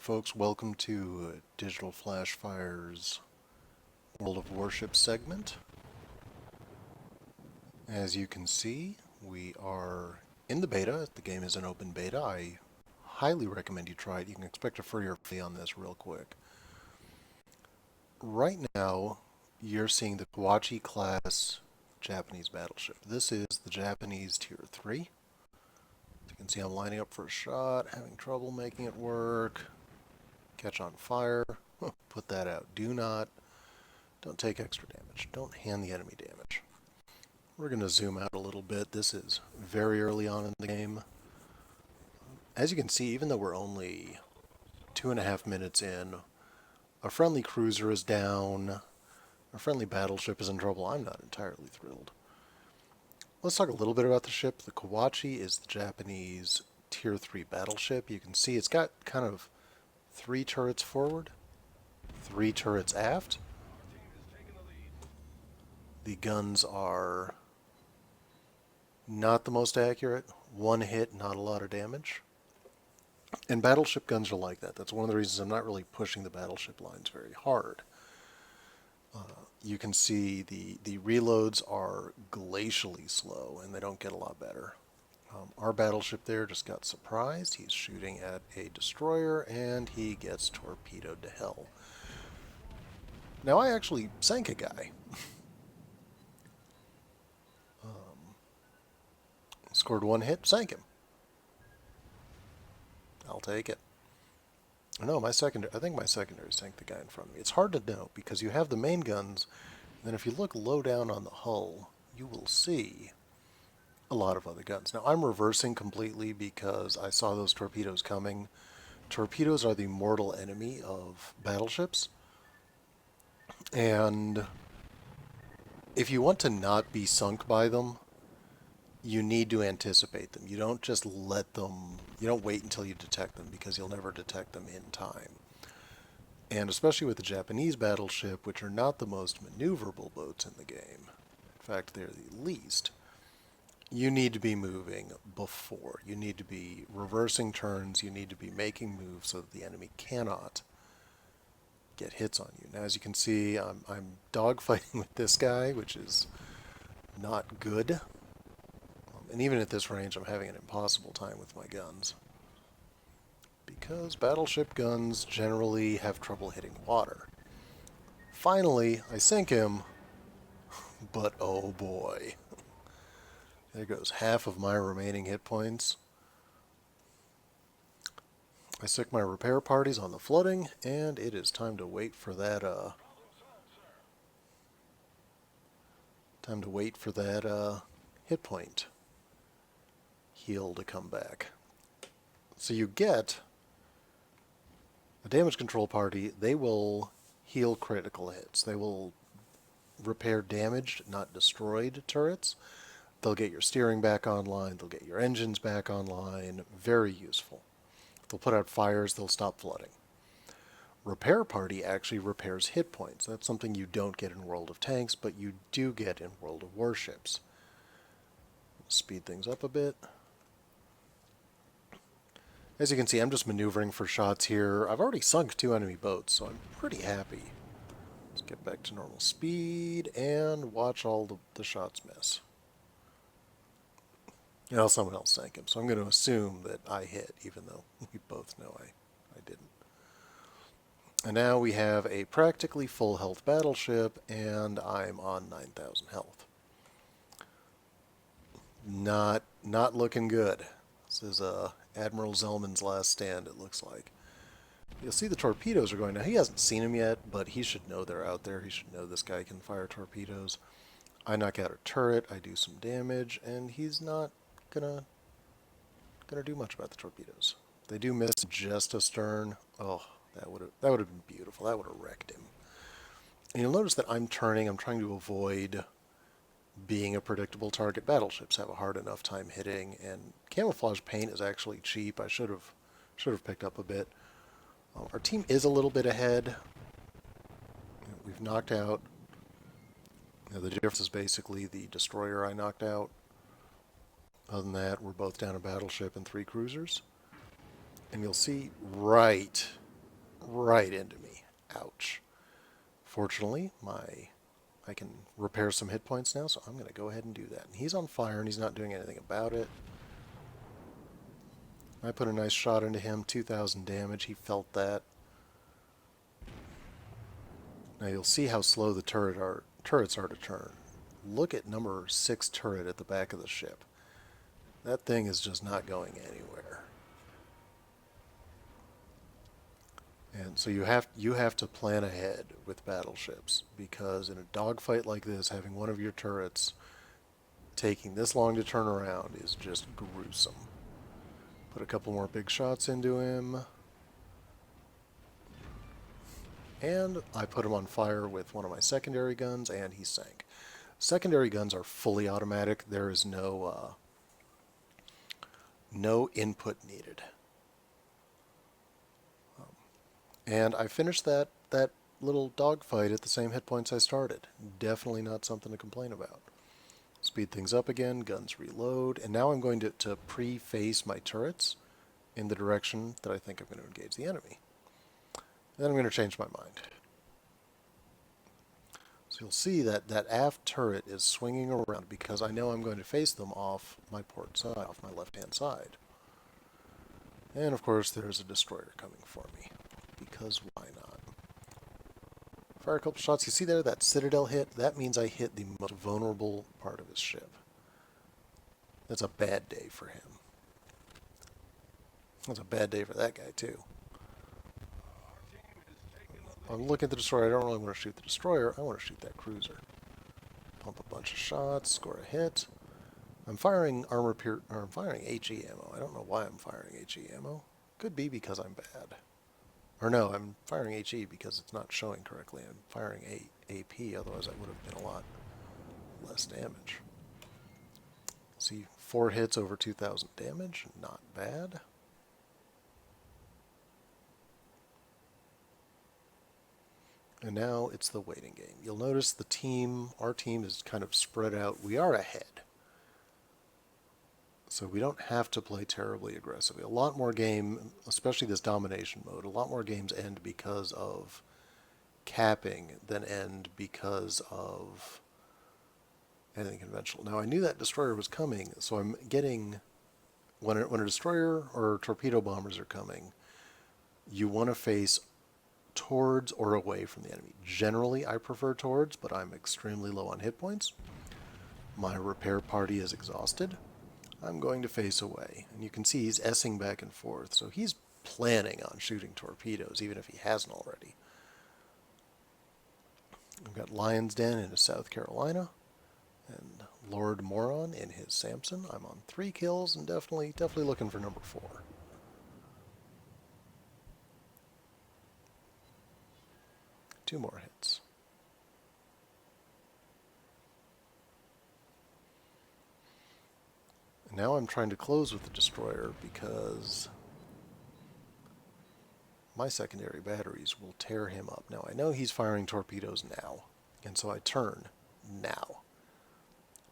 folks, welcome to Digital.Flash.Fire's World of Warship segment. As you can see, we are in the beta. The game is an open beta. I highly recommend you try it. You can expect a free or fee on this real quick. Right now, you're seeing the Kawachi class Japanese battleship. This is the Japanese Tier 3. As you can see, I'm lining up for a shot, having trouble making it work. Catch on fire. Put that out. Don't take extra damage. Don't hand the enemy damage. We're going to zoom out a little bit. This is very early on in the game. As you can see, even though we're only 2.5 minutes in, a friendly cruiser is down. A friendly battleship is in trouble. I'm not entirely thrilled. Let's talk a little bit about the ship. The Kawachi is the Japanese Tier 3 battleship. You can see it's got kind of 3 turrets forward, 3 turrets aft. The guns are not the most accurate. 1 hit, not a lot of damage. And battleship guns are like that. That's one of the reasons I'm not really pushing the battleship lines very hard. You can see the reloads are glacially slow, and they don't get a lot better. Our battleship there just got surprised. He's shooting at a destroyer, and he gets torpedoed to hell. Now, I actually sank a guy. Scored 1 hit, sank him. I'll take it. No, I think my secondary sank the guy in front of me. It's hard to know because you have the main guns, and then if you look low down on the hull, you will see a lot of other guns. Now, I'm reversing completely because I saw those torpedoes coming. Torpedoes are the mortal enemy of battleships. And if you want to not be sunk by them, you need to anticipate them. You don't just you don't wait until you detect them because you'll never detect them in time. And especially with the Japanese battleship, which are not the most maneuverable boats in the game, in fact, they're the least, you need to be moving before. You need to be reversing turns. You need to be making moves so that the enemy cannot get hits on you. Now, as you can see, I'm dogfighting with this guy, which is not good. And even at this range, I'm having an impossible time with my guns. Because battleship guns generally have trouble hitting water. Finally, I sink him, but oh boy. There goes half of my remaining hit points. I sick my repair parties on the flooding, and it is time to wait for that, hit point heal to come back. So you get a damage control party. They will heal critical hits. They will repair damaged, not destroyed turrets. They'll get your steering back online. They'll get your engines back online. Very useful. They'll put out fires. They'll stop flooding. Repair party actually repairs hit points. That's something you don't get in World of Tanks, but you do get in World of Warships. Speed things up a bit. As you can see, I'm just maneuvering for shots here. I've already sunk 2 enemy boats, so I'm pretty happy. Let's get back to normal speed and watch all the shots miss. You know, someone else sank him, so I'm going to assume that I hit, even though we both know I didn't. And now we have a practically full health battleship, and I'm on 9,000 health. Not looking good. This is Admiral Zellman's last stand, it looks like. You'll see the torpedoes are going. Now, he hasn't seen them yet, but he should know they're out there. He should know this guy can fire torpedoes. I knock out a turret, I do some damage, and he's not gonna do much about the torpedoes. They do miss just astern. Oh, that would have been beautiful. That would have wrecked him. And you'll notice that I'm trying to avoid being a predictable target. Battleships have a hard enough time hitting, and camouflage paint is actually cheap. I should have picked up a bit. Our team is a little bit ahead. We've knocked out. The difference is basically the destroyer I knocked out. Other than that, we're both down a battleship and 3 cruisers. And you'll see right right into me. Ouch. Fortunately, I can repair some hit points now, so I'm going to go ahead and do that. And he's on fire, and he's not doing anything about it. I put a nice shot into him, 2,000 damage. He felt that. Now you'll see how slow the turrets are to turn. Look at number 6 turret at the back of the ship. That thing is just not going anywhere. And so you have to plan ahead with battleships, because in a dogfight like this, having one of your turrets taking this long to turn around is just gruesome. Put a couple more big shots into him. And I put him on fire with one of my secondary guns, and he sank. Secondary guns are fully automatic. There is no input needed. And I finished that little dogfight at the same hit points I started. Definitely not something to complain about. Speed things up again, guns reload, and now I'm going to pre-face my turrets in the direction that I think I'm going to engage the enemy. Then I'm going to change my mind. So you'll see that that aft turret is swinging around because I know I'm going to face them off my port side, off my left-hand side. And of course there's a destroyer coming for me, because why not? Fire a couple shots. You see there, that citadel hit? That means I hit the most vulnerable part of his ship. That's a bad day for him. That's a bad day for that guy too. I'm looking at the destroyer. I don't really want to shoot the destroyer. I want to shoot that cruiser. Pump a bunch of shots, score a hit. I'm firing I'm firing HE ammo. I don't know why I'm firing HE ammo. Could be because I'm bad. Or no, I'm firing HE because it's not showing correctly. I'm firing AP, otherwise I would have been a lot less damage. See, 4 hits over 2,000 damage. Not bad. And now it's the waiting game. You'll notice our team is kind of spread out. We are ahead. So we don't have to play terribly aggressively. A lot more game, especially this domination mode, a lot more games end because of capping than end because of anything conventional. Now I knew that destroyer was coming, so I'm getting, when a destroyer or torpedo bombers are coming, you want to face towards or away from the enemy. Generally, I prefer towards, but I'm extremely low on hit points. My repair party is exhausted. I'm going to face away. And you can see he's S-ing back and forth, so he's planning on shooting torpedoes, even if he hasn't already. I've got Lion's Den in his South Carolina, and Lord Moron in his Samson. I'm on 3 kills and definitely looking for number 4. Two more hits. And now I'm trying to close with the destroyer because my secondary batteries will tear him up. Now I know he's firing torpedoes now, and so I turn now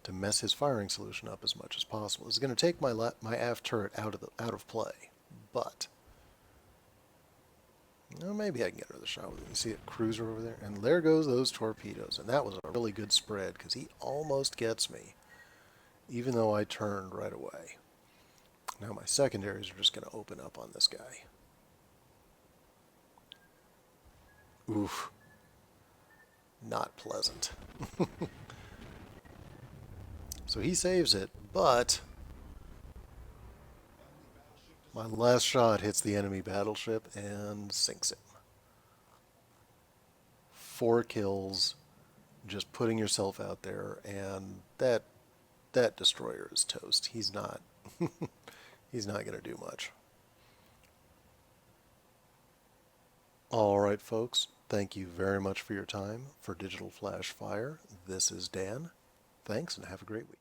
to mess his firing solution up as much as possible. It's going to take my aft turret out of play, but well, maybe I can get another shot with it. You see a cruiser over there? And there goes those torpedoes. And that was a really good spread because he almost gets me, even though I turned right away. Now my secondaries are just going to open up on this guy. Oof. Not pleasant. So he saves it, but my last shot hits the enemy battleship and sinks him. 4 kills, just putting yourself out there, and that destroyer is toast. He's not he's not going to do much. All right, folks. Thank you very much for your time. For Digital.Flash.Fire, this is Dan. Thanks, and have a great week.